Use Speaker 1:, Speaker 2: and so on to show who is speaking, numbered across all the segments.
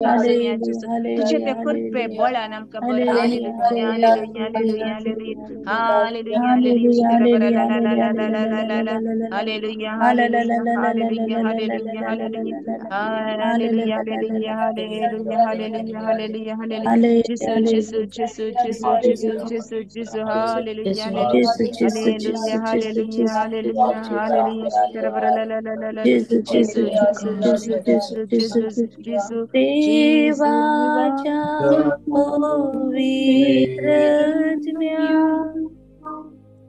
Speaker 1: Hallelujah,
Speaker 2: तुझे ते
Speaker 1: hallelujah,
Speaker 2: कृपे
Speaker 1: hallelujah.
Speaker 2: बळान आमकां बर
Speaker 1: Hallelujah,
Speaker 2: hallelujah
Speaker 1: hallelujah,
Speaker 2: hallelujah
Speaker 1: hallelujah,
Speaker 2: hallelujah hallelujah
Speaker 1: hallelujah,
Speaker 2: hallelujah
Speaker 1: hallelujah,
Speaker 2: ला ला ला ला ला ला ला ला
Speaker 1: hallelujah,
Speaker 2: hallelujah
Speaker 1: hallelujah,
Speaker 2: hallelujah hallelujah hallelujah hallelujah hallelujah हालेलुya hallelujah हालेलुya hallelujah hallelujah जिसु जिसु जिसु जिसु जिसु जिसु जिसु hallelujah hallelujah hallelujah hallelujah hallelujah hallelujah स्तोत्र बर ला ला ला ला ला जिसु जिसु जिसु जिसु जिसु जिसु
Speaker 1: देवाच्या पवित्र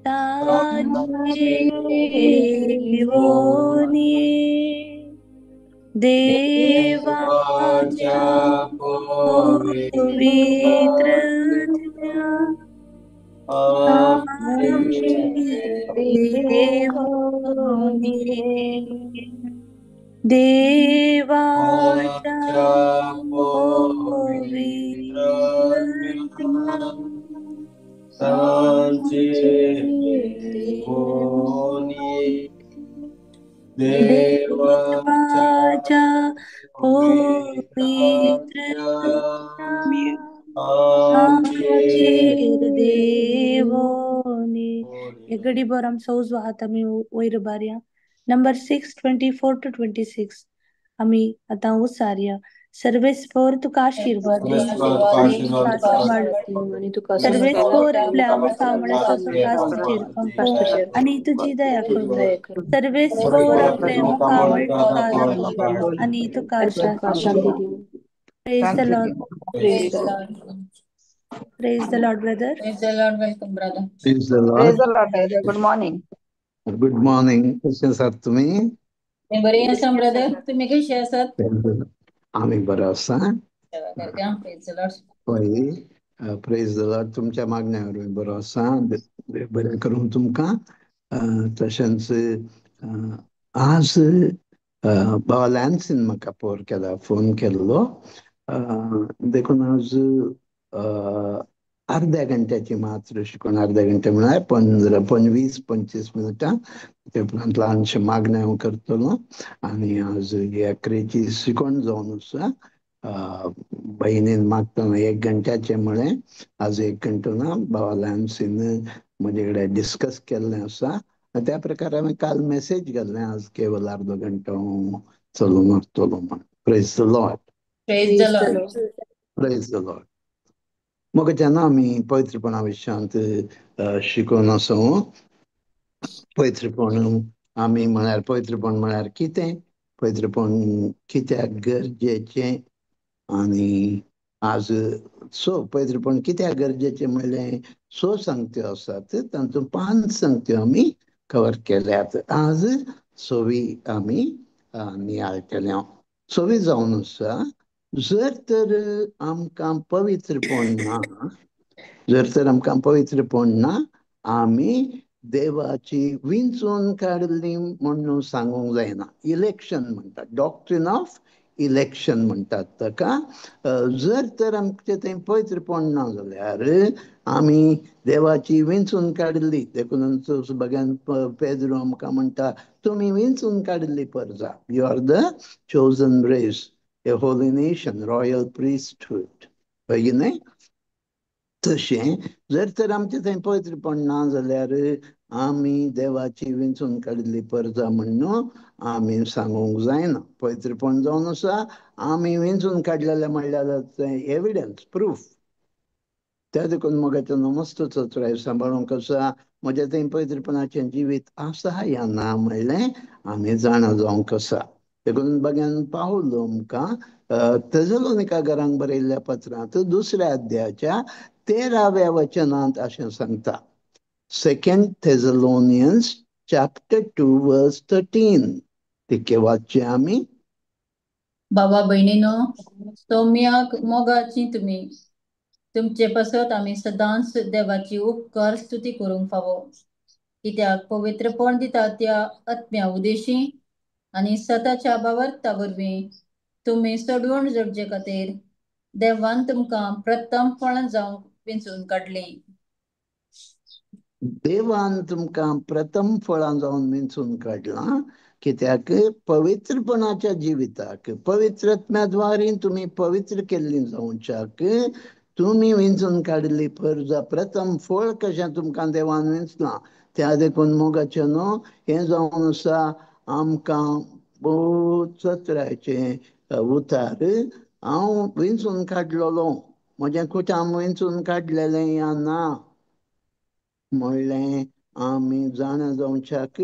Speaker 1: ताजे देवोनी देवाच्या पवित्र देवाच्या देवाच्या पवित्र देवोनी एगडी बोरम सौज वाहत आम्ही वैर बार्या नंबर 6:24-26 आम्ही आता उसार्या सर्वेस्पोर तुका आशीर्वाद दी सर्वेस्पोर आपल्या मुखामुळे प्रकाश पंपो आणि तुझी दया करू सर्वेस्पोर आपले मुखामुळे टिका दाखव आणि तुका शांती देऊ Praise the Lord.
Speaker 3: Praise the Lord.
Speaker 1: Praise the Lord, brother.
Speaker 3: Praise the Lord. Welcome, brother.
Speaker 4: Praise the Lord.
Speaker 2: Praise the Lord, brother. Good morning.
Speaker 4: Good morning. कसे आहात तुम्ही?
Speaker 3: मी बरे आसा ब्रदर. तुम्ही कसे आसात?
Speaker 4: आम्ही बरं असा.
Speaker 3: Praise the Lord.
Speaker 4: होय. Praise the Lord. तुमच्या मागण्यावर मी बरं असा. बरें करून तुमकां तशेंच आज बावल्यांसीन म्हाका फोन केल्लो देखून आज अर्ध्या घंट्याची मात्र शिकून अर्ध्या घंटे म्हळ्यार 20-25 मिनिटां ते उपरांत ल्हानशें मागणें हांव करतलो आनी आज एकरेची शिकोण जावन आसा बहिणीन मागता 1 घंट्याचे म्हळें आज 1 घंटो ना बावल्यांसीन म्हजे कडेन डिस्कस केल्लें आसा त्या प्रकारे हांवें काल मेसेज घाल्लें आज केवल अर्दो घंटो चलून वरतलो म्हण praise the Lord
Speaker 3: Praise the Lord.
Speaker 4: Praise the Lord मग जेन्ना आमी पवित्रपणा विशयांत शिकून आसो पवित्रपण आमी म्हळ्यार पवित्रपण म्हळ्यार कितें पवित्रपण कित्याक गरजेचें आनी आज पवित्रपण कित्याक गरजेचें म्हणलें संगत्यो आसात तांचो 5 संगत्यो आमी कवर केल्यात आज 6वी आमी नियाळटल्यो 6वी जावन आसा जर तर आमकां पवित्रपण ना आमी देवाची विंचून काडली म्हणून सांगूंक जायना इलेक्शन म्हणटात डॉक्ट्रीन ऑफ इलेक्शन म्हणटात ताका जर तर आमचे थंय पवित्रपण ना जाल्यार आमी देवाची विंचून काडिल्ली देखून भगवान पेद्रो आमकां म्हणटा तुमी विंचून काडिल्ली परजा you are the chosen race a holy nation royal priesthood न्हय तशें जर तर आमचे थंय पवित्रपण ना जाल्यार आमी देवाची विंचून काडिल्ली परजा म्हणून आमी सांगूंक जायना पवित्रपण जावन आसा आमी विंचून काडलेलें म्हणल्यार एविडन्स प्रूफ त्या देखून मोगाचो नमस्तोचो त्राय सांबाळूंक आसा म्हज्या थंय पवित्रपणाचें जिवीत आसा या ना म्हणलें आमी जाणा जावंक आसा देखून भगवान पावलो आमकां तेसलोनिका घरांक बरयल्ल्या पत्रांत 2ऱ्या अध्यायाच्या 13व्या वचनांत अशें सांगता 2 Thessalonians chapter 2 verse 13 ते वाचचे आमी
Speaker 3: बाबा बहिणीनो सौम्याक मोगाची तुम्ही तुमचे पासत आमी सदांच देवाची उपकार स्तुती करूंक फावो कित्याक पवित्रपण दिता त्या आत्म्या उदेशी आनी सताच्या भावार्था वरवीं तुम्ही सोडवण जोडचे खातीर देवान तुमकां प्रथम फळ जावंक विंचून काडली
Speaker 4: देवान तुमकां प्रथम फळां जावन विंचून काडलां कित्याक पवित्रपणाच्या जिविताक पवित्रत्म्याद्वारे तुम्ही पवित्र केल्ली जावच्याक तुम्ही विंचून काडिल्ली फर्जा प्रथम फळ कशें तुमकां देवान विंचलां त्या देखून मोगाचें न्हू हें जावन आसा आमकां बहुत सत्राचे उतार हांव विंचून काडलेलो म्हजें कुटाम विंचून काडलेलें या ना म्हणलें आमी जाणा जावच्याक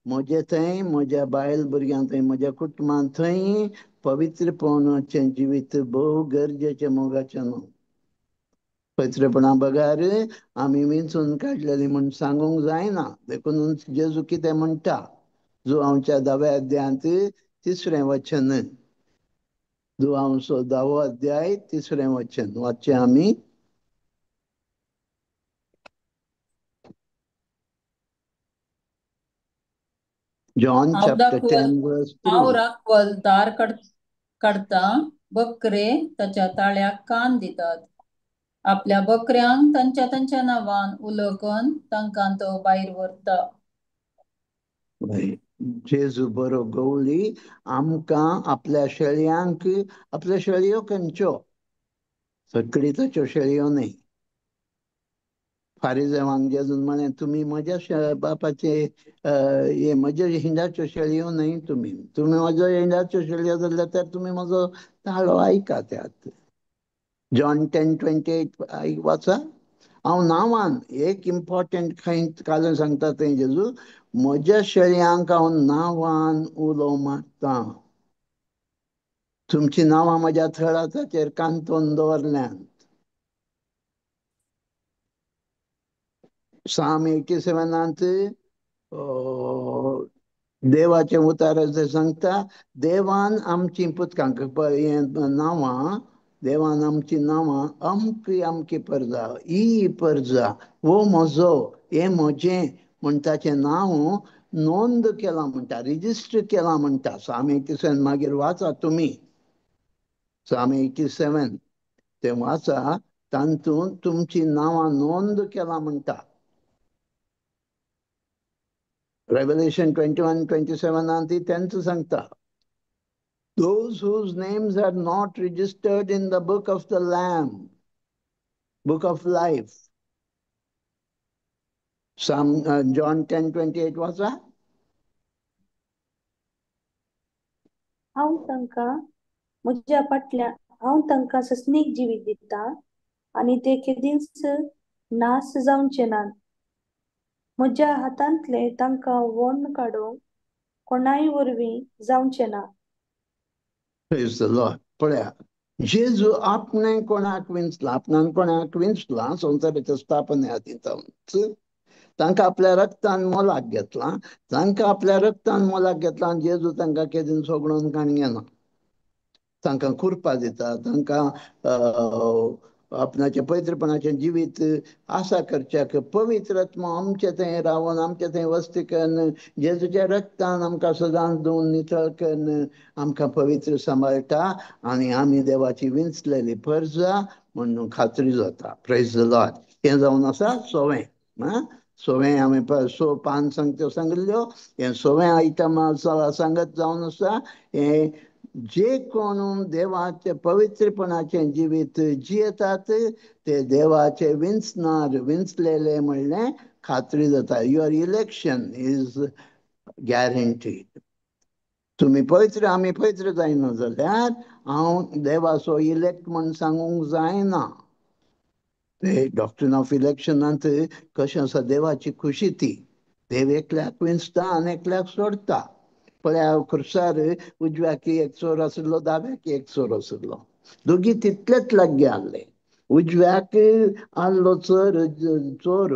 Speaker 4: म्हजे थंय म्हज्या बायल भुरग्यां थंय म्हज्या कुटुंबान थंय पवित्रपणाचें जिवीत भोव गरजेचें मोगाचें न्हू पवित्रपणा बगार आमी विंचून काडलेलीं म्हूण सांगूंक जायना देखून जेजू कितें म्हणटा जुआंवच्या 10व्या अध्यायांत 3रे वचन जुआंवचो 10वो अध्याय 3रे वचन वाचचें आमी John chapter 10 verse 3.
Speaker 3: हांव राखवल दार काडटा बकरे ताच्या ताळ्याक कान दितात आपल्या बकऱ्यांक तांच्या नांवान उलोकन तांकां तो भायर व्हरता
Speaker 4: जेजू बरो गवळी आमकां आपल्या शेळयांक आपल्या शेळयो खंयच्यो सगळी ताच्यो शेळयो न्ही फारिजेवांक जेजून म्हळें तुमी म्हज्या बापाचे म्हज्या हिंडाच्यो शेळयो न्हय तुमी म्हज्यो हिंडाच्यो शेळयो जाल्यार तर तुमी म्हजो ताळो आयकात्यात जॉन 10:28 वाचा हांव नांवान एक इम्पॉर्टंट खंय काल सांगता थंय जेजू म्हज्या शेळयांक हांव नांवान उलो मारता तुमची नांवां म्हज्या थळाचेर कांतोवन दवरल्यात Psalm 87 देवाचे उतार सांगता देवान आमची पुतकांक नांवां देवान आमची नांवां अमकी अमकी परजा ही परजा वो म्हजो हे म्हजें म्हण ताचें नांव नोंद केलां म्हणटा रिजिस्टर केलां म्हणटा Psalm 87 मागीर वाचा तुमी Psalm 87 ते वाचा तांतून तुमची नांवां नोंद केलां म्हणटा Revelation 21:27 and the 10th सांगता those whose names are not registered in the book of the Lamb, book of life. John 10:28 वाचा
Speaker 1: हांव तांकां म्हज्या फाटल्यान हांव तांकां सस्नीक जिवीत दिता आनी ते केदींच नास जावचे नात म्हज्या हातांतले तांकां वोन्न काडूंक कोणाय वरवीं जावचें ना
Speaker 4: Praise the Lord. पळया जेजू आपणे कोणाक विंचला आपणान कोणाक विंचला संवसाराच्या स्थापने आदींच तांकां आपल्या रक्तान मोलाक घेतलां तांकां आपल्या रक्तान मोलाक घेतलां आनी जेजू तांकां केदीन सोगडून काणये ना तांकां कुरपा दिता तांकां आपणाचे पवित्रपणाचें जिवीत आसा करच्याक पवित्रत्म आमचे थंय रावन आमचे थंय वस्ती करून जेजूच्या रक्तान आमकां सदांच धुवन नितळ करून आमकां पवित्र सांबाळटा आनी आमी देवाची विंचलेली फर्जा म्हणून खात्री जाता प्रेज द लॉर्ड हें जावन आसा सोवें आमी 5 संगत्यो सांगल्ल्यो हें सोवें आयटम सांगत जावन आसा हें जे कोण देवाचे पवित्रपणाचे जिवीत जियेतात ते देवाचे विंचणार विंचलेले म्हणलें खात्री जाता युअर इलेक्शन इज गॅरंटीड तुम्ही पवित्र आमी पवित्र जायना जाल्यार हांव देवाचो इलेक्ट म्हण सांगूंक जायना ते डॉक्ट्रीन ऑफ इलेक्शनांत कशें आसा देवाची खुशी ती देव एकल्याक विंचता आनी एकल्याक सोडता पळया खुर्सार उजव्याक एक चोर आशिल्लो दाव्याक एक चोर आशिल्लो दोगी तितलेच लागीं आसले उजव्याक आसलो चोर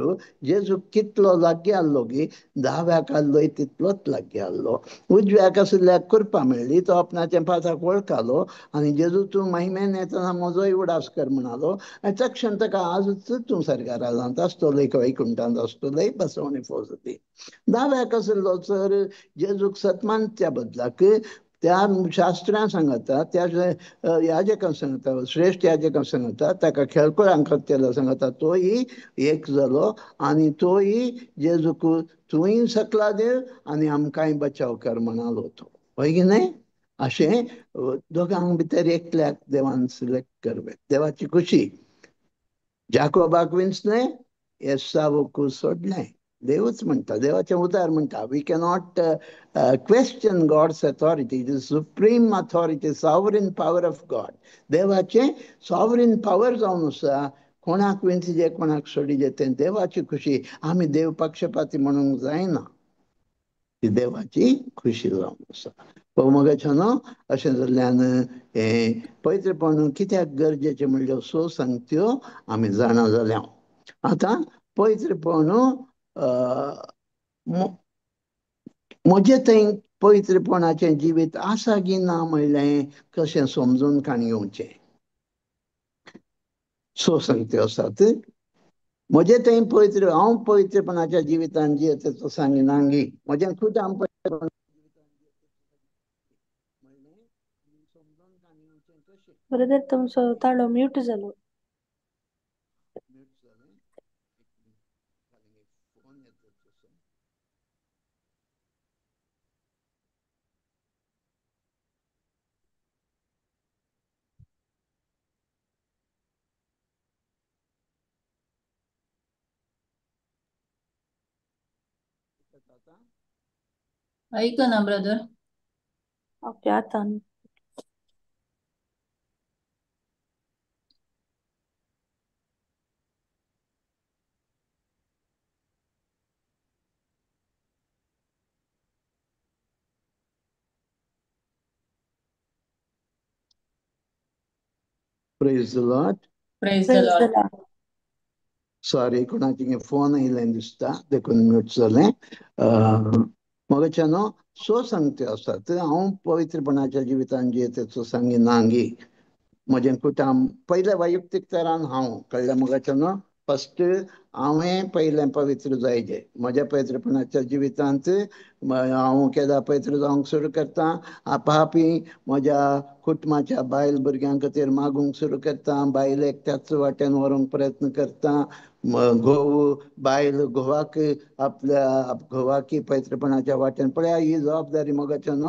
Speaker 4: जेजू कितलो लागीं आसलो गी दाव्याक आसलोय तितलोच लागीं आसलो उजव्याक आशिल्ल्याक करपा मेळ्ळी तो आपणाच्या पासाक वळखालो आनी जेजू तूं महिमेन येतना म्हजोय उडास कर म्हणालो आनी तक्षण ताका आजूच तूं सरकारांत आसतलोय वैकुंठांत आसतलोय बसवणी फसली दाव्याक आशिल्लो चोर जेजूक सतमानच्या बदलाक त्या शास्त्रां सांगता त्या याजकां सांगता श्रेष्ठ याजकां सांगता ताका खेळकुळां केलो सांगता तोही एक जालो आनी तोही जेजूक तुय सकला देव आनी आमकांय बचाव कर म्हणालो तो होय की नाही अशें दोगांक भितर एकल्याक देवान सिलेक्ट करवे देवाची खुशी जाकोबाक विंचले एसावूक सोडलें देवच म्हणटा देवाचें उदार म्हणटा we cannot question God's authority it is supreme authority sovereign power of God देवाचें सॉवरीन पॉवर जावन आसा कोणाक विंचजे कोणाक सोडिजे तें देवाची खुशी आमी देव पक्षपाती म्हणूंक जायना ती देवाची खुशी जावन आसा मोगाच्यान अशें जाल्ल्यान हें पवित्रपण कित्याक गरजेचें म्हणल्यार सो संगत्यो आमी जाणा जाल्या आतां पवित्रपण म्हजे थंय पवित्रपणाचें जिवीत आसा की ना म्हणलें कशें समजून घेवचें सो संगत्यो आसात म्हजे थंय पवित्र हांव पवित्रपणाच्या जिवितान जियेता सांगिनांगी म्हजें खूब हांव
Speaker 1: ब्रदर तुमचो ताळो म्यूट जालो
Speaker 3: ऐका ना ब्रदर
Speaker 1: ओके आता
Speaker 4: praise the Lord
Speaker 3: praise the
Speaker 1: praise the
Speaker 3: Lord
Speaker 1: Lord
Speaker 4: sorry कोणाचे फोन येयलें दिसता देखून म्यूट जालें मोगाच्यान सो सांगत्यो आसात हांव पवित्रपणाच्या जिवितान जियेताचो सांगिनांगी म्हजें कुटुंब पयले वैयक्तीक तरान हांव कळ्ळें मोगाच्यान फस्ट हांवें पयलें पवित्र जायचें म्हज्या पवित्रपणाच्या जिवितांत हांव केदां पवित्र जावंक सुरू करता आपापी म्हज्या कुटुंबाच्या बायल भुरग्यां खातीर मागूंक सुरू करता बायलेक त्याच वाटेन व्हरूंक प्रयत्न करता घोव बायल घोवाक आपल्या घोवाकी पवित्रपणाच्या वाटेन पळया ही जबाबदारी मोगाच्यान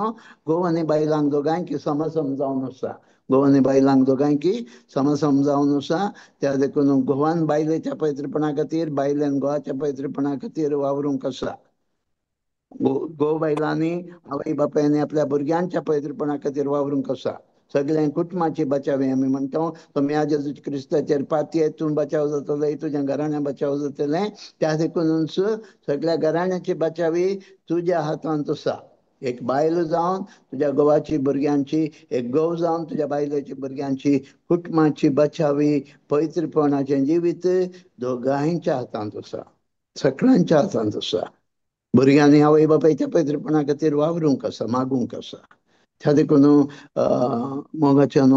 Speaker 4: घोव आनी बायलांक दोगांयकी समसम जावन आसा घोव आनी बायलांक दोगांयकी समसम जावन आसा त्या देखून घोवान बायलेच्या पवित्रपणा खातीर बायलेन घोवाच्या पवित्रपणा खातीर वावरूंक आसा घोव बायलांनी आवय बापायनी आपल्या भुरग्यांच्या पवित्रपणा खातीर वावरूंक आसा सगळ्या कुटुंबाची बचावी आमी म्हणटा तुम्ही जेजू क्रिस्ताचेर पातये तूं बचाव जातले तुज्या घराण्या बचाव जातलें त्या देखून सगळ्या घराण्याची बचावी तुज्या हातांत आसा एक बायल जावन तुज्या घोवाची भुरग्यांची एक घोव जावन तुज्या बायलेची भुरग्यांची कुटुंबाची बचावी पवित्रपणाचें जिवीत दोगांयच्या हातांत आसा सगळ्यांच्या हातांत आसा भुरग्यांनी आवय बापायच्या पवित्रपणा खातीर वावरूंक आसा मागूंक आसा त्या देखून मोगाच्यान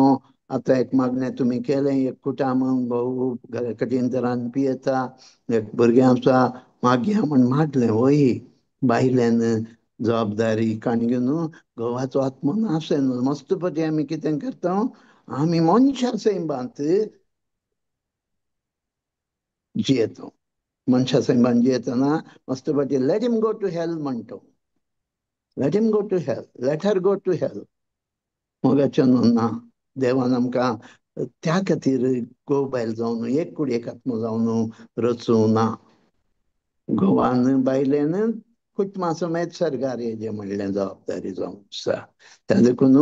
Speaker 4: आतां एक मागणें तुमी केलें एक कुटुंब भोव कठीण तरान पियेता एक भुरग्यां आसा मागया म्हण मागलें वय बायलेन जबाबदारी काण घेवन घोवाचो आत्मो नाश जायना मस्तपटी आमी कितें करता आमी मनशा सैबांत जियेता मनशा सैबान जियेतना मस्तपटी late him go to hell म्हणटा let him go to hell let her go to hell मोगाच्यान ना देवान आमकां त्या खातीर घोव बायल जावन एक कुडयेक आत्मो जावन रचूं ना घोवान बायलेन कुटुंबा समेत सर्गार येजें म्हणलें जबाबदारी जावंक आसा त्या देखून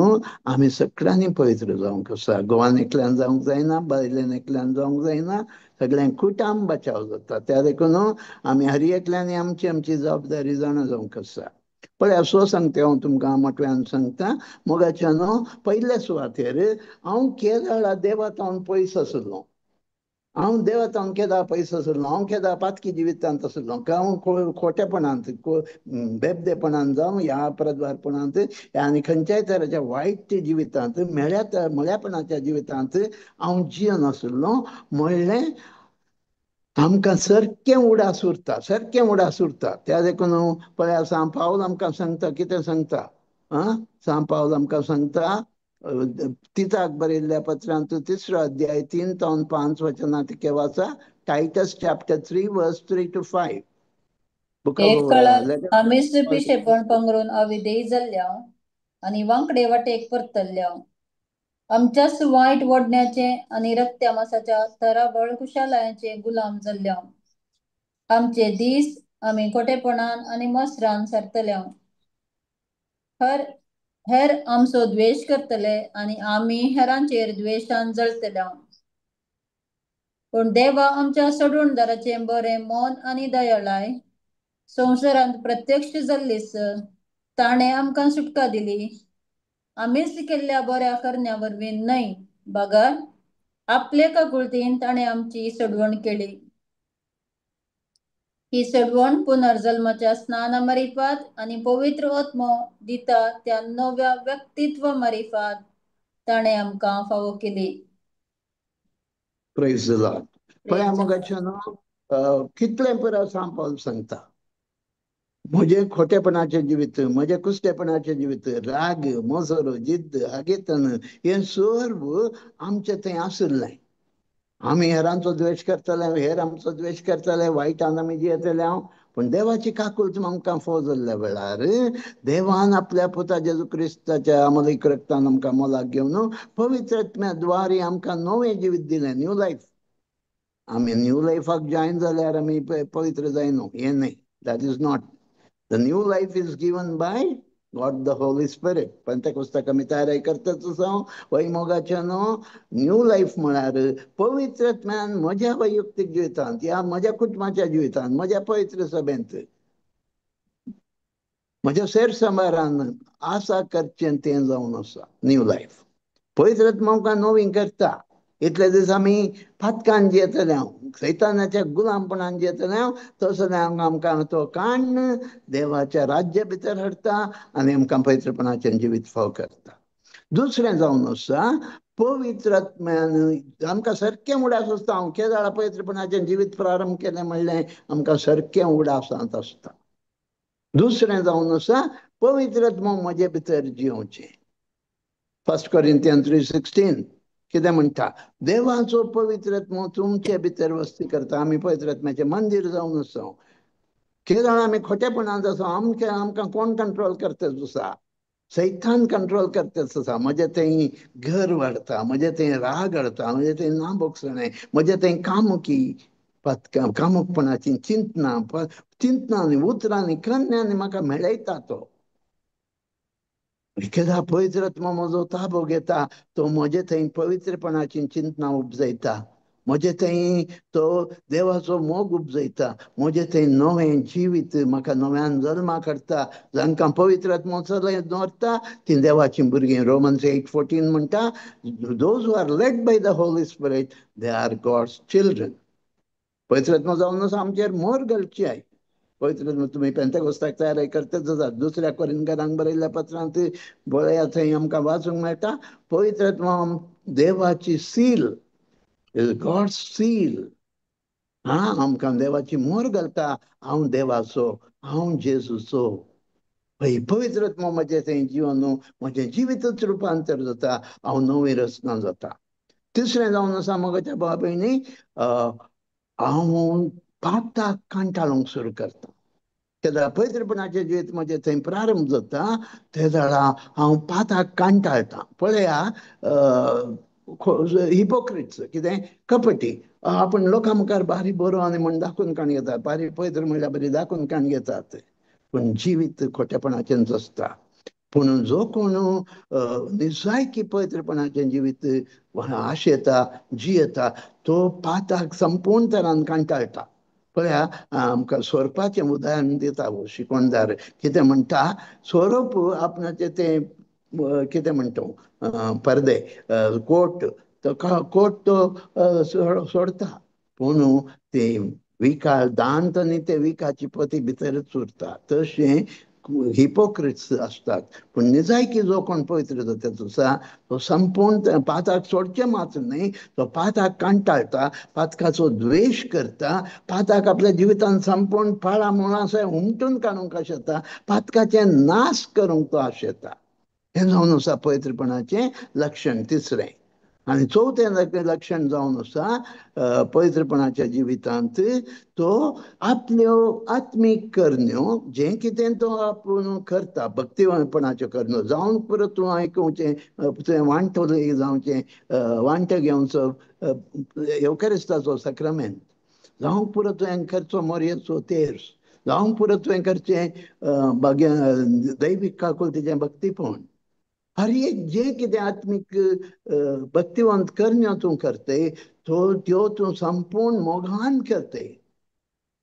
Speaker 4: आमी सगळ्यांनी पवित्र जावंक आसा घोवान एकल्यान जावंक जायना बायलेन एकल्यान जावंक जायना सगळ्यांक कुटुंब बचाव जाता त्या देखून आमी हर एकल्यानी आमची आमची जबाबदारी जाणा जावंक आसा पळय सो सांगता हांव तुमकां मोठव्यान सांगता मोगाच्यान पयले सुवातेर हांव केदां देवातावन पयस आसलो हांव देवातावन केदां पयस आसलो हांव केदां पातकी जिवितांत आसलो हांव खोटेपणांत बेबदेपणांत जावं ह्या अपराधवारपणांत आनी खंयच्याय तराच्या वायट जिवितांत म्हळ्यापणाच्या जिवितांत हांव जियेन आसलो म्हणलें आमकां सारकें उडास उरता त्या देखून पळय आसा पावल आमकां सांगता कितें सांगता सांत पावल आमकां सांगता तिताक बरयल्ल्या पत्रांत 3रो अध्याय 3 ते 5 वचनां तिके वाचा. टायटस चॅप्टर 3 वर्स 3 to 5.
Speaker 3: एक काळात आमीच पिशेपण पंगरून अविधेय जाल्ल्या आणि वांकडे वाटेक परतल्ल्या. आमच्याच वायट वडण्याचे आणि रक्त्यामासाच्या तराबळ कुशालायाचे गुलाम जाल्ल्या. आमचे दीस आमी खोटेपणान आणि मसरान सरतल्या. हेर आमचो द्वेष करतले आणि आमी हेरांचेर द्वेषान जळतल्या. पण देवा आमच्या सोडूणदाराचे बरे मन आणि दयाळाय संवसारांत प्रत्यक्ष जाल्लीस ताणे आमकां सुटका दिली. आमीच केल्ल्या बऱ्या करण्या वरवीं न्हय, बगर आपले काकुळतीन ताणे आमची सोडवण केली. ही सोडवण पुनर्जल्माच्या स्नाना मारिफात आणि पवित्र आत्मो दिता त्या नव्या व्यक्तित्व मारिफात ताणे आमकां फावो केली.
Speaker 4: Praise the Lord. पळय मोगाच्यान कितले पुरो सांत पावल सांगता म्हजे खोटेपणाचे जिवीत, म्हजे कुस्तेपणाचे जिवीत, राग, मोसर, जिद्द, आगेतन हे सर्व आमचे थंय आसुरलें. आमी हेरांचो द्वेष करतले, हेर आमचो द्वेष करतले, वायटान आमी जियेतले. पण देवाची काकूळट आमकां फावो जाल्ल्या वेळार देवान आपल्या पुता जेजू क्रिस्ताच्या अमलीक रक्तान आमकां मोलाक घेवन पवित्र आत्म्याद्वारे आमकां नवें जिवीत दिलें, न्यू लायफ. आमी न्यू लायफाक जॉयन जाल्यार आमी पवित्र जायना, हें न्हय. That is not. The new life is given by God the Holy Spirit. पेंतेकोस्ताक आमी तयारी करतात वय मोगाच्यान न्यू लायफ म्हळ्यार पवित्र आत्म्यान म्हज्या वैयक्तीक जिवितांत या म्हज्या कुटुंबाच्या जिवितांत, म्हज्या पवित्र सभेंत, म्हज्या सेर सांबारान आसा करचें तें जावन आसा न्यू लायफ. पवित्र आत्मा आमकां नवीन करता. इतले दीस आमी फातकान जियेतले, सैतानाच्या गुलामपणान जियेतले, तसलें आमकां तो काडून देवाच्या राज्या भितर हाडटा आनी आमकां पवित्रपणाचें जिवीत फावो करता. दुसरें जावन आसा पवित्र आत्म्यान आमकां सारकें उडास आसता. हांव केदाळा पवित्रपणाचें जिवीत प्रारंभ केलें म्हणलें आमकां सारकें उडासांत आसता. दुसरें जावन आसा पवित्र आत्मा म्हजे भितर जियोवचें. 1 Corinthians 3:16 कितें म्हणटा? देवाचो पवित्र आत्मा तुमचे भितर वस्ती करता. आमी पवित्र आत्म्याचें मंदिर जावन आसा. केदाळ आमी खोटेपणान आसा, आमकां कोण कंट्रोल करता आसा? सैतान कंट्रोल करताच आसा. म्हजे थंय घर वाडटा, म्हजे थंय राग हाडटा, म्हजे थंय नाबोगसणें, म्हजे थंय कामुकी कामुकपणाची चिंतनांनी, उतरांनी, कन्यांनी म्हाका मेळयता तो. केदाळ पवित्र आत्मा म्हजो ताबो घेता, तो म्हजे थंय पवित्रपणाची चिंतनां उपजयता. म्हजे थंय तो देवाचो मोग उपजयता. म्हजे थंय नवें जिवीत म्हाका नव्यान जल्माक हाडटा. जांकां पवित्र आत्मा चलयत दवरता तीं देवाचीं भुरगीं. Romans 8:14 म्हणटा, those who are led by the Holy Spirit, they are God's children. पवित्र आत्मा जावन आसा आमचेर मोर घालची आय. पवित्र तुमी पेंतेकोस्ताक तयारी करतात जातात. 2 कोरिंथांक बरयल्ल्या पत्रांत पळया थंय आमकां वाचूंक मेळटा, पवित्र आत्मा देवाची सील, गॉड्स सील. आमकां देवाची मोर घालता. हांव देवाचो, हांव जेजूचो. पवित्र आत्मा म्हजे थंय जिवन म्हजें जिवीतच रुपांतर जाता. हांव नवी रचना जाता. तिसरें जावन आसा मोगाच्या भावा भयणी, हांव पाताक कांटाळूंक सुरू करता. तेन्ना पवित्रपणाचें जिवीत म्हजें थंय प्रारंभ जाता. ते वेळा हांव पाताक कांटाळटा. पळया हिपोक्रिट्स, कितें कपटी. आपण लोकां मुखार बारी बरो आनी म्हण दाखोवन काण घेतात, बारी पवित्र म्हणल्यार बरी दाखोवन काण घेतात, पूण जिवीत खोटेपणाचेंच आसता. पूण जो कोण निजायकी पवित्रपणाचें जिवीत आशेता, जियेता, तो पाताक संपूर्ण तरान कांटाळटा. पळया आमकां सोरपाचें उदाहरण दिता हो शिकोणदार. कितें म्हणटा, सोरोप आपणाचें तें कितें म्हणटा परदे, कोट, तो कोट तो सोडता, पूण ते विका दांत आनी ते विकाची पती भितरच उरता. तशें हिपोक्रिट्स असतात. पण निजायकी जो कोण पवित्र जाता तो संपूर्ण पाताक सोडचे मात्र नाही, तो पाताक कंटाळता, पातकाचो द्वेष करता, पाताक आपल्या जिवितान संपूर्ण पाळा मुळा उमटून काडूंक शकता, पातकाचे नाश करूंक तो आशेता. हे जावन आसा पवित्रपणाचे लक्षण तिसरें. आणि चौथें लक्षण जावन आसा पवित्रपणाच्या जिवितांत तो आपल्यो आत्मीक करण्यो जे कितें तो आपूण करता, भक्तीपणाच्यो करण्यो जावन पुरो तूं आयकुचें, तुवें वांटो जावचें, वांटो घेवचो, एवकारिस्ताचो सक्रमेंट जावंक पुरो तुवें करचो, मोरयेचो तेर्स जावंक पुरो तुवें करचें, दैवीक काकुलतेचें भक्तीपण, हर एक जे कितें आत्मीक भक्तिवंत करण्यो तूं करतय त्यो तूं संपूर्ण मोगान करतय.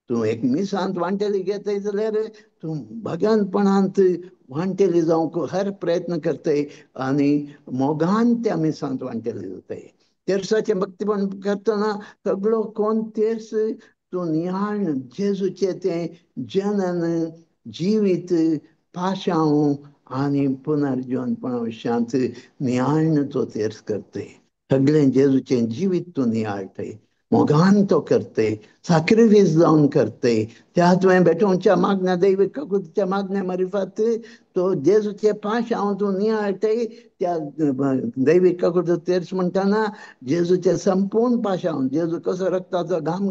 Speaker 4: तूं एक मिसांत वांटेली घेतय जाल्यार तूं भगवानपणांत वांटेली जावंक हर प्रयत्न करतय आनी मोगान त्या मिसांत वांटेली जातय. तेर्साचें भक्तीपण करतना सगळो कोण तेर्स तूं नियाळ जेजूचें तें जनन, जिवीत, पाशांव आनी पुनर्जीवनपणा विशयांत नियाळन तो तेर्स करतय. सगळें जेजूचें जिवीत तूं नियाळटय, मोगान तो करतय, सॅक्रिफीस जावन करतय. त्या तुवें बेठोवच्या मागण्या, दैवीक काकुलतेच्या मागण्या मारिफात तो जेजूचे पाशांव तूं नियाळटय. त्या दैवीक काकुलतेचो तेर्स म्हणटाना जेजूचे संपूर्ण पाशांव, जेजू कसो रक्ताचो घाम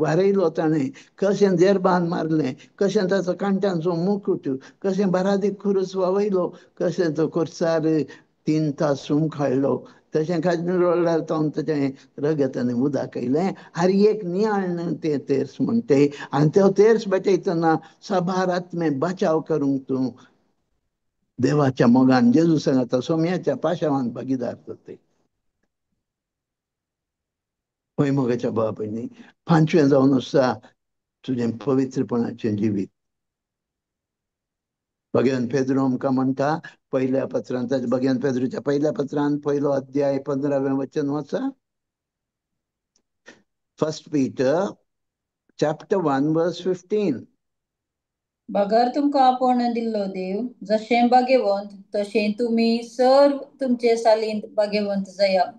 Speaker 4: वारयलो ताणें, कशें जेरबान मारलें, कशें ताचो कांट्यांचो मुकुट, कशें बरादीक खुरूस ववयलो, कशें तो खुर्सार 3 तास सुमखाळ्ळो, तशें काजून तावन तेचें रगत आनी उदक येयलें. हर एक नियाळन तें तेर्स म्हणटय. आनी तो तेर्स बेटयतना साबार आत्मे बचाव करूंक तूं देवाच्या मोगान जेजू सांगता सोम्याच्या पाशावान भागीदार जातय. पळय मोगाच्या भावा भयणी, 5वें जावन आसा तुजें पवित्रपणाचें जिवीत. भगवान पेद्रू आमकां म्हणटा पयल्या पत्रांत, भगवान पेद्रूच्या पयल्या पत्रांत 1 अध्याय 15वें वचन वाचा. 1 Peter chapter 1 verse 15.
Speaker 3: बगर तुमकां आपोण दिल्लो देव जशें भाग्यवंत तशें तुमी सर्व तुमचे सालींत भाग्यवंत जाया.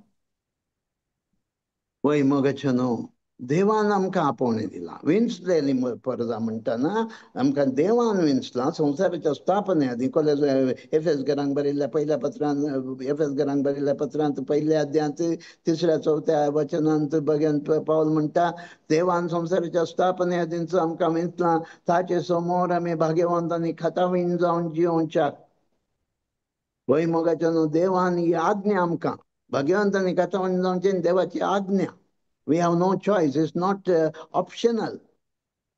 Speaker 4: वय मोगाचे न्हू, देवान आमकां आपोवणें दिलां. विंचलेली परजा म्हणटाना आमकां देवान विंचलां. संवसाराच्या स्थापने आदी एफेसकारांक बरयल्ल्या पयल्या पत्रांत, एफेसकारांक बरयल्ल्या पत्रांत 1 अध्यायांत 3-4 वचनांत भगवान पावल म्हणटा देवान संवसाराच्या स्थापने आदींचो आमकां विंचलां ताचे समोर आमी भाग्यवंत आनी खतावीण जावन जिवोवच्याक. वय मोगाचे न्हू, देवान ही आज्ञा आमकां भगवंत आनी खतावीण जावचें देवाची आज्ञा. We have no choice, it's not optional.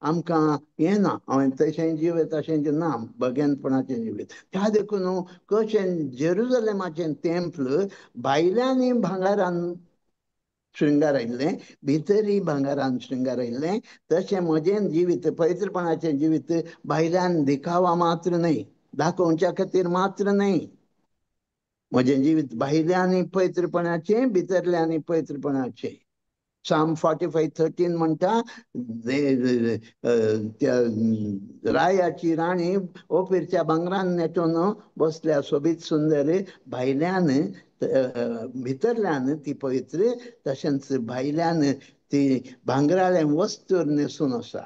Speaker 4: आमकां हें ना हांवें तशें जिवें तशें ना, भगवंतपणाचें जिवीत. त्या देखून कशें जेरुजलेमाचें तेंपल भायल्यांनी भांगारान श्रृंगारयल्लें, भितरी भांगारान श्रृंगारयल्लें, तशें म्हजें जिवीत, पवित्रपणाचें जिवीत भायल्यान दिखावा मात्र न्हय, दाखोवच्या खातीर मात्र न्हय. म्हजें जिवीत भायल्यांनी पवित्रपणाचें, भितरल्यांनी पवित्रपणाचें. Psalm 45:13 म्हणटा त्या रायाची राणी ओफिरच्या भांगरान नेटून बसल्या सोबीत सुंदर, भायल्यान भितरल्यान ती पवित्र, तशेंच भायल्यान ती भांगराळें वस्त्र न्हेसून आसा.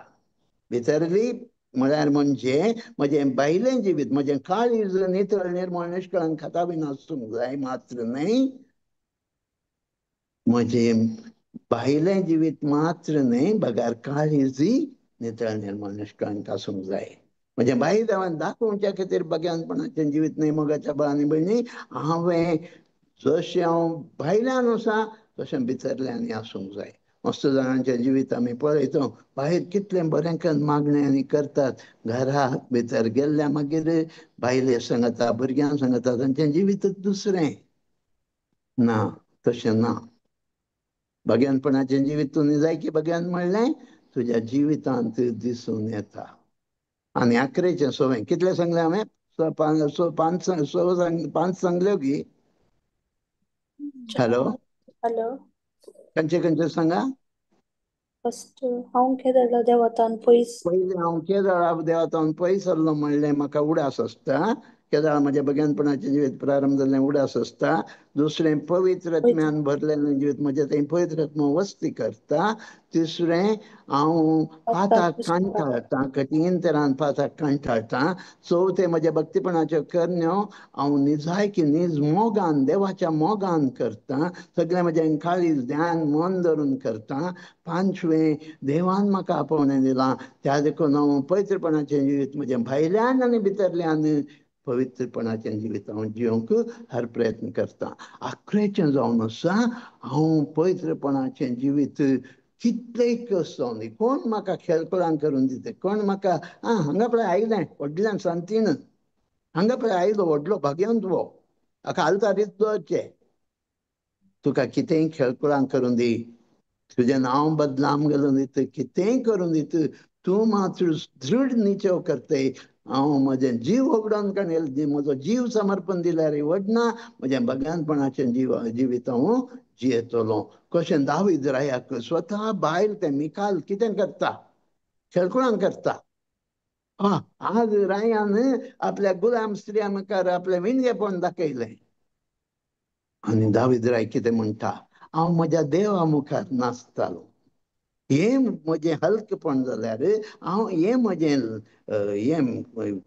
Speaker 4: भितरली म्हळ्यार म्हणजे म्हजें भायलें जिवीत, म्हजें काळीज नितळ निर्मळ निश्कळंक खतावीण आसूंक जाय मात्र न्हय, म्हजें भायलें जिवीत मात्र न्हय, बगार काळीजय नितळ निर्मळ निश्कळंक आसूंक जाय. म्हजें भायर देवान दाखोवच्या खातीर भगवंतपणाचें जिवीत न्हय. मोगाच्या भावांनी भयणी, हांवें जशें हांव भायल्यान आसा तशें भितरल्यांनी आसूंक जाय. मस्त जाणांचें जिवीत आमी पळयता, भायर कितलें बरें मागणें आनी करतात, घरा भितर गेल्ल्या मागीर भायले सांगता, भुरग्यां सांगता, तांचें जिवीतच दुसरें ना. तशें ना. भगवंतपणाचें जिवीत तूं जाय की भगवंत म्हणलें तुज्या जिवितांत दिसून येता. आनी 11चें 6वें कितलें सांगलें हांवें? 5 सांगल्यो की. हॅलो,
Speaker 1: हॅलो,
Speaker 4: खंयचे खंयचे सांगा?
Speaker 1: फर्स्ट हांव केदळला देवातान पयस
Speaker 4: पयलीं हांव केदळा देवातान पयस सरलो म्हणलें म्हाका उडास आसता. केदळा म्हज्या भगिनपणाचें जिवीत प्रारंभ जाल्लें उडास आसता. दुसरें पवित्र आत्म्यान भरलेलें जिवीत म्हजें थंय पवित्र आत्मा वस्ती करता. तिसरें हांव पाताक कंठाळटा, कठीण तरान पाताक कंठाळटा. चवथें म्हज्या भक्तीपणाच्यो करण्यो हांव निजाय की निज मोगान देवाच्या मोगान करता. सगळें म्हजें काळीज ध्यान मन धरून करता. पांचवें देवान म्हाका आपोवणें दिलां त्या देखून हांव पवित्रपणाचें जिवीत म्हजें भायल्यान आनी भितरल्यान पवित्रपणाचें जिवीत हांव जिवंक हर प्रयत्न करता. आख्रेचें जावन आसा हांव पवित्रपणाचें जिवीत कितलेय कस जावन दी. कोण म्हाका खेळकुळां करून दिता, कोण म्हाका हांगा पळय आयलें व्हडल्यान सांतीन, हांगा पळय आयलो व्हडलो भाग्यवंत वो, हाका आलतारीत दवरचें. तुका कितेंय खेळकुळां करून दी, तुजें नांव बदलाम घालून दित, कितेंय करून दित, तूं मात्र दृढ निचव करतय. हांव म्हजें जीव वगडोवन काडयलें, म्हजो जीव समर्पण दिल्यार वडना, म्हजें भगवानपणाचें जिवीत हांव जियेतलों. कशें दावीद रायाक स्वता बायल तें मिकाल कितें करता, खेळकुळां करता. आज रायान आपल्या गुलाम स्त्रिया मुखार आपलें विणगेपण दाखयलें. आनी दावीद राय कितें म्हणटा, हांव म्हज्या देवा मुखार नाचतालो. हें म्हजें हलकेपण जाल्यार हांव हें म्हजें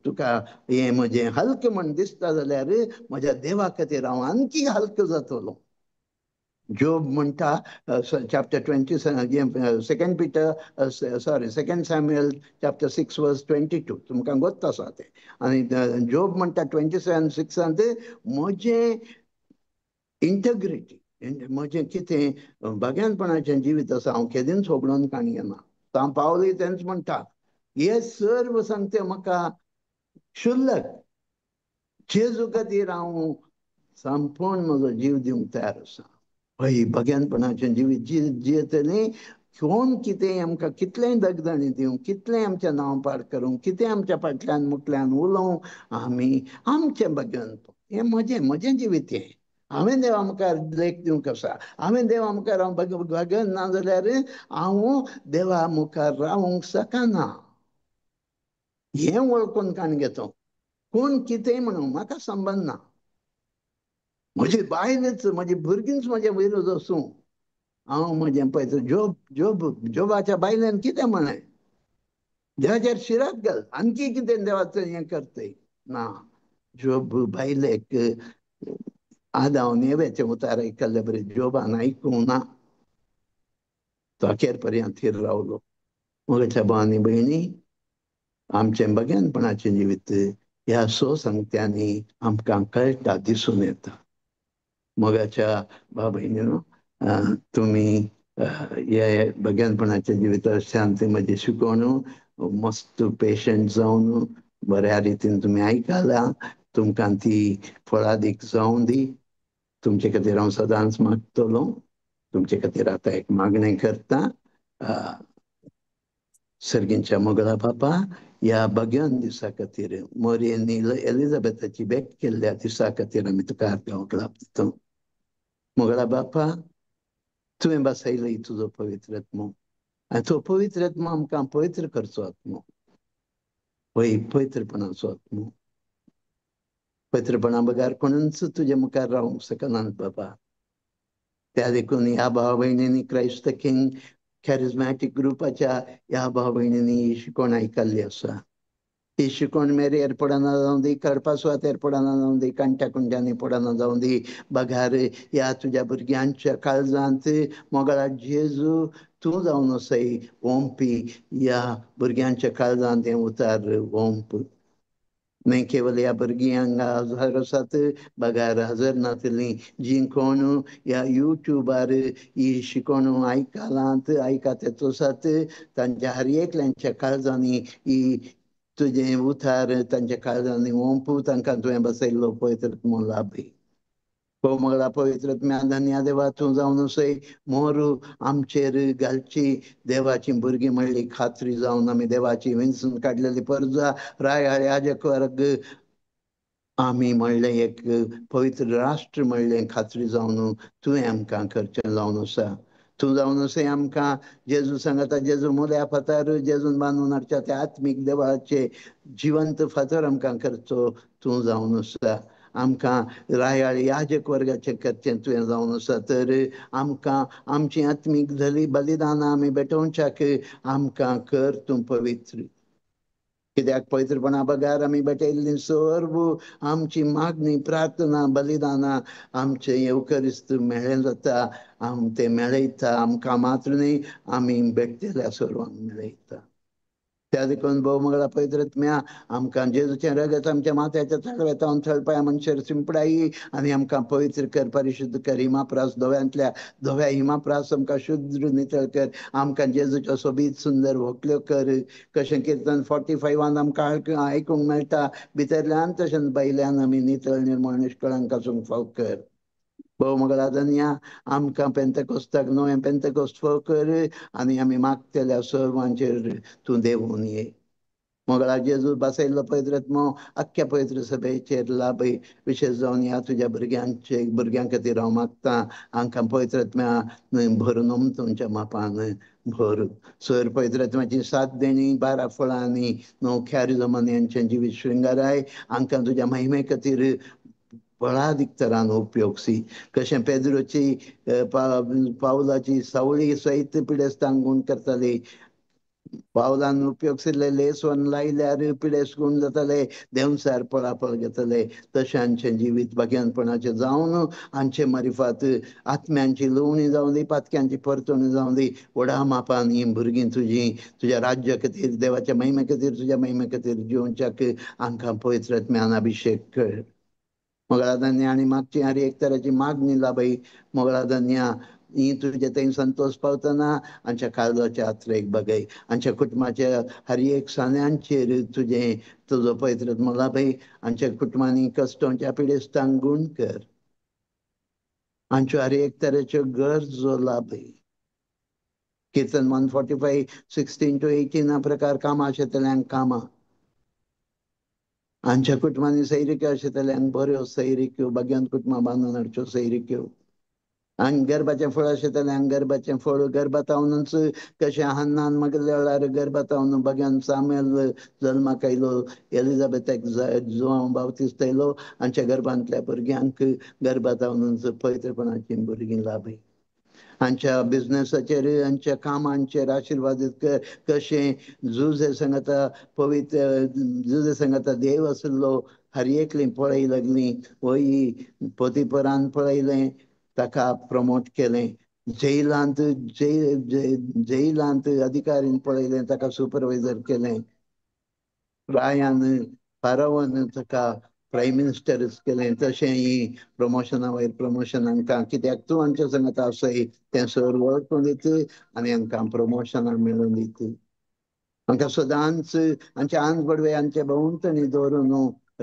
Speaker 4: तुका हें म्हजें हलकें म्हण दिसता जाल्यार म्हज्या देवा खातीर हांव आनकी हलको जातलो. जोब म्हणटा चॅप्टर 27 सेकंड सॅम्युएल चॅप्टर 6 वर्स 22 तुमकां गोत्त आसा तें. आनी जोब म्हणटा 27:6 म्हजें इंटग्रिटी म्हजें कितें भग्यानपणाचें जिवीत आसा हांव केदींच वगडोवन काडयना. हांव पावली तेंच म्हणटा, हे सर्व सांगते म्हाका क्षुल्लक जेजू खातीर हांव संपूर्ण म्हजो जीव दिवंक तयार आसा. हय भग्यानपणाचें जिवीत जियेतलीं. कोण कितें आमकां कितलेंय दगदणी दिवं, कितलेंय आमचें नांव पाड करूं, कितें आमच्या फाटल्यान मुटल्यान उलोवं, आमी आमचें भग्यानपण हें म्हजें जिवीत हें. हांवें देवा मुखार लेख दिवंक आसा. हांवें देवा मुखार हांव भगन ना जाल्यार हांव देवा मुखार रावंक शकना. हें वळखून काण घेतो. कोण कितेंय म्हणूं म्हाका संबंद ना. म्हजी बायलच म्हजी भुरगींच म्हजे विरोध आसूं, हांव म्हजें पळय जोबाच्या बायलेन कितें म्हळें, देवाचेर शिरात घाल, आनकी कितें देवाचें हें करतय ना. जोब बायलेक आदाम एवेचें उतार आयकल्ले बरें जोबान आयकूंक ना. तो अखेर पर्यंत थीर रावलो. म्हज्या भावांनी भयणी, आमचें भग्यानपणाचें जिवीत ह्या संगत्यांनी आमकां कळटा, दिसून येता. मोगाच्या भाव भयणीनो, तुमी हे भग्यानपणाच्या जिवितांतल्यान ती म्हजी शिकवण मस्त पेशंट जावन बऱ्या रितीन तुमी आयकलां. तुमकां ती फळादीक जावं दी. तुमचे खातीर हांव सदांच मागतलों. तुमचे खातीर आतां एक मागणें करता. सर्गींच्या मोगळा बापा, ह्या भग्यान दिसा खातीर मोरयेन एलिझाबेथाची भेट केल्ल्या दिसा खातीर आमी तुका देवाक लाभ दिता. मोगळा बापा, तुवें बसयलय तुजो पवित्र आत्मो, आनी तो पवित्र आत्मो आमकां पवित्र करचो आत्मो. पळय पवित्रपणाचो आत्मो. पवित्रपणा बगार कोणूच तुजे मुखार रावंक शकनात बाबा. त्या देखून ह्या भाव भयणींनी क्रायस्त किंग कॅरिझमॅटीक ग्रुपाच्या ह्या भाव भयणींनी ही शिकवण आयकल्ली आसा. ही शिकवण मेरेर पडना जावं दी, करपा सुवातेर पडना जावं दी, काणट्या कुंड्यांनी पडना जावं दी. बगार ह्या तुज्या भुरग्यांच्या काळजांत मोगळा जेजू तूं जावन असय ओंपी ह्या भुरग्यांच्या काळजांत हें उतार ओंप. न्हय केवल ह्या भुरग्यांक हजर आसात, बगार हजर नातलीं जीं कोण ह्या युट्यूबार ही शिकवण आयकात आसात, तांच्या हर एकल्यांच्या काळजांनी ही तुजें उतार तांच्या काळजांनी ओंपू. तांकां तुवें बसयल्लो पवित्र आत्मो लाभ दी. मोगळा पवित्र आत्म्या धन्या देवा, तूं जावन असय मोर आमचेर घालची. देवाची भुरगीं म्हणली खात्री जावन आमी देवाची विंचून काडलेली परजा राय याजक वर्ग आमी म्हणलें एक पवित्र राष्ट्र म्हणलें खात्री जावन तुवें आमकां करचें लावन आसा. तूं जावन अशें आमकां जेजू सांगता, जेजू मोल्या फातर जेजून बांदून हाडच्या त्या आत्मीक देवाचे जिवंत फातर आमकां करचो तूं जावन आसा. आमकां रायाळ याजक वर्गाचें करचें तुवें जावन आसा. तर आमकां आमची आत्मीक झाली बलिदानां आमी भेटोवच्याक आमकां कर तूं पवित्र. कित्याक पवित्रपणा बगार आमी भेटयल्लीं सर्व आमची मागणी प्रार्थना बलिदानां आमचे येवकरिस्त मेळ्ळें जाता. ते मेळयता आमकां मात्र न्ही, आमी भेटलेल्या सर्वांक मेळयता. त्या देखून भोव मंगळा पवित्रत्म्या आमकां जेजूचें रगत आमच्या माथ्याच्या तळवेतावन थळपाया मनशार शिंपडाई आनी आमकां पवित्र कर, परिशुध्द कर. हिमाप्रास धव्यांतल्या धव्या हिमाप्रास आमकां शुद्ध नितळ कर. आमकां जेजूच्यो सोबीत सुंदर व्हंकल्यो कर. कशें किर्तन 45 आमकां आयकूंक मेळटा, भितरल्यान तशेंच भायल्यान आमी नितळ निर्मळ निश्कळंक आसूंक फाव कर. भोव मंगळा धन्या आमकां पेंतकोस्ताक नवें पेंतकोस्त फाव कर आनी आमी मागतेल्या सर्वांचेर तूं देवून ये. मंगळा जेजू बसयल्लो पवित्रत्मो आख्ख्या पवित्र सभेचेर लाभय. विशेश जावन ह्या तुज्या भुरग्यां खातीर हांव मागतां. हांकां पवित्रत्म्या भरून तुमच्या मापान भर. सर पवित्रत्म्याची 7 देणी 12 फळां आनी 9 ख्यारिजमान्यांचें जिवीत शृंगाराय हांकां तुज्या महिमे खातीर फळादीक तरान उपयोगसी. कशें पेद्रोची पावलाची सावळी सयत पिडेस्तांक गूण करताली, पावलान उपयोगसिल्ले लेसवन लायल्यार पिडेस्त गूण जाताले, देंवसार पळापळ घेतले. तशें हांचें जिवीत भाग्यानपणाचें जावन हांचे मारिफात आत्म्यांची लुवणी जावं दी, पातक्यांची परतून जावं दी. व्हडा मापान ही भुरगीं तुजी तुज्या राज्या खातीर देवाच्या महिमे खातीर तुज्या महिमे खातीर जिवच्याक हांकां पवित्रत्म्यान अभिशेक कर. मंगळा धन्या आनी मागची हर एक तराची मागणी लाभय. मंगळा धन्या ही तुजे थंय संतोष पावतना हांच्या काळजाच्या यात्रेक बगय. हांच्या कुटुंबाच्या हर एक सान्यांचेर तुजो पवित्रत्म लाभय. हांच्या कुटुंबांनी कश्टांच्या पिडेस्तांक गूण कर. हांच्यो हर एक तरेच्यो गरजो लाभय. किर्तन 145 16 to 18 प्रकार कामां आशिल्ल्यांक कामां, हांच्या कुटुंबांनी सैरिक्यो आशिल्ल्यांक बऱ्यो सैरिक्यो, भग्यान कुटुंबां बांदून हाडच्यो सैरिक्यो. आनी गर्भाचें फळ आशिल्ल्यांक गर्भाचें फळ, गर्भातावनूच कशें हन्नान मागिल्ल्या वेळार गर्भातावन भग्यान सामुएल जल्माक आयलो, एलिझाबेथाक जुवांव बावतिस्त आयलो. हांच्या गर्भांतल्या भुरग्यांक गर्भातावनूच पवित्रपणाची भुरगीं लाभय. हांच्या बिझनेसाचेर हांच्या कामांचेर आशिर्वादीत कर. कशें जुजे सांगता पवित्र जुजे सांगता देव आशिल्लो हर एकलीं पळय लागलीं. वय पोतिफरान पळयलें, ताका प्रमोट केलें. जेलांत जेलांत अधिकारीन पळयलें, ताका सुपरवायझर केलें. रायान फारावान ताका प्रायम मिनिस्टरच केलें. तशें ही प्रमोशना वयर प्रमोशन हांकां, कित्याक तूं हांच्या सांगता आसय तें सर वळखून दीत आनी हांकां प्रमोशनां मेळून दीत. हांकां सदांच हांचे आंज बडवे हांचे भोंवतणी दवरून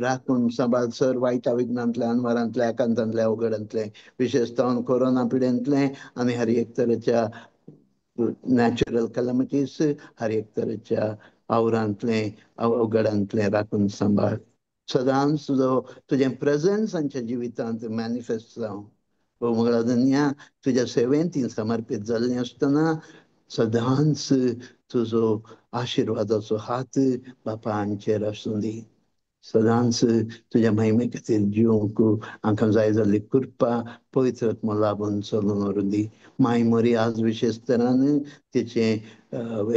Speaker 4: राखून सांबाळ. सर वायटा विघ्नांतले, अनवरांतले, आकांतांतले, अवघडांतले, विशेशतावन कोरोना पिडेंतले आनी हर एक तरेच्या नॅचरल कॅलॅमिटीज, हर एक तरेच्या आवरांतले अवघडांतले राखून सांबाळ. सदांच तुजें प्रेझन्स हांच्या जिवितांत मॅनिफेस्ट जावं. हो मंगळा धन्या तुज्या सेवेंत ती समर्पीत जाल्लीं आसतना सदांच तुजो आशिर्वादाचो हात बापा हांचेर आसूं दी. सदांच तुज्या महिमे खातीर जिवंक हांकां जाय जाल्ली कृपा पवित्रत्म लाभून चलून व्हरूं दी. माय मरी आज विशेश तरान तिचें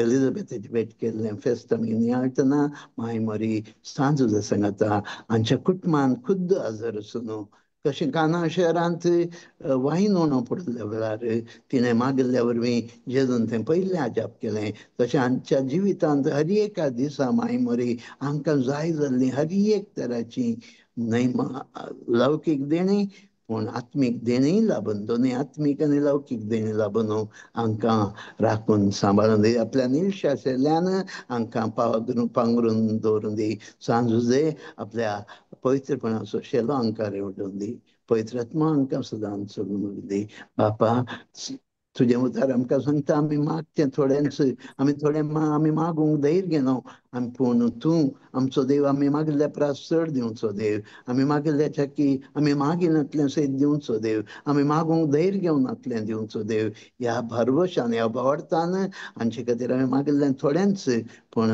Speaker 4: एलिझाबेथाची भेट केल्लें फेस्त आमी नियाळतना माय मरी सांज सांगता हांच्या कुटुंबान खुद्द हजर आसून कशें काना शहरांत वायन उणो पडिल्ल्या वेळार तिणें मागिल्ल्या वरवीं जेजून तें पयलें आजाप केलें. तशें हांच्या जिवितांत हर एका दिसा माय मरी हांकां जाय जाल्लीं हर एक तराची लौकीक देणी पूण आत्मीक देणीय लाभून, दोनी आत्मीक आनी लौकीक देणी लाभून हांकां राखून सांबाळून दी. आपल्या निलशा शेल्यान हांकां पांगरून दवरूं दी. सांजुजे आपल्या पवित्रपणाचो शेलो हांकां रेवडून दी. पवित्रात्मा हांकां सदांच चलून दी. बापा तुझे उतार आमकां सांगता आमी मागचें थोड्यांच आमी थोडे आमी मागूंक धैर्य न्हू आमी पूण तूं आमचो देव आमी मागिल्ल्या प्रास चड दिवचो देव आमी मागिल्ल्याच्या की आमी मागिनातलें सयत दिवचो देव आमी मागूंक धैर्य घेवनातलें दिवचो देव ह्या भरवशान ह्या भावार्थान हांचे खातीर आमी मागिल्लें थोड्यांच पूण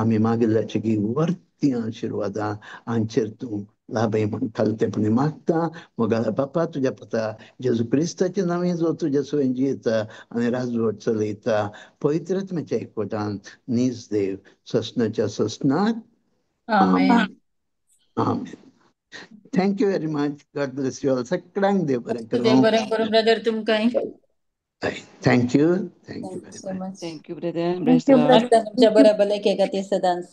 Speaker 4: आमी मागिल्ल्याचे की वर्ती आशिर्वादां हांचेर तूं लाभय म्हण खालतेपणी मागता मोगाला बापा तुज्या पुता जेजू क्रिस्ताचे नांवे जो तुज्या सुयेन जियेता आनी राजवट चलयता पवित्रात्म्याच्या एकवटान नीज देव ससनाच्या ससनाक
Speaker 3: आमेन.
Speaker 4: आमेन. Thank you very much. God bless you all. सगळ्यांक देव बरें
Speaker 3: देव
Speaker 4: करूं.
Speaker 3: बरें करूं ब्रदर तुमकांय.
Speaker 4: Thank you
Speaker 3: thank you
Speaker 4: very
Speaker 3: so
Speaker 4: much.
Speaker 3: Much.
Speaker 2: Thank you, brother. Bless
Speaker 1: thank you
Speaker 2: the Lord.
Speaker 1: Brother.
Speaker 3: तुमच्या बऱ्या भलायके खातीर सदांच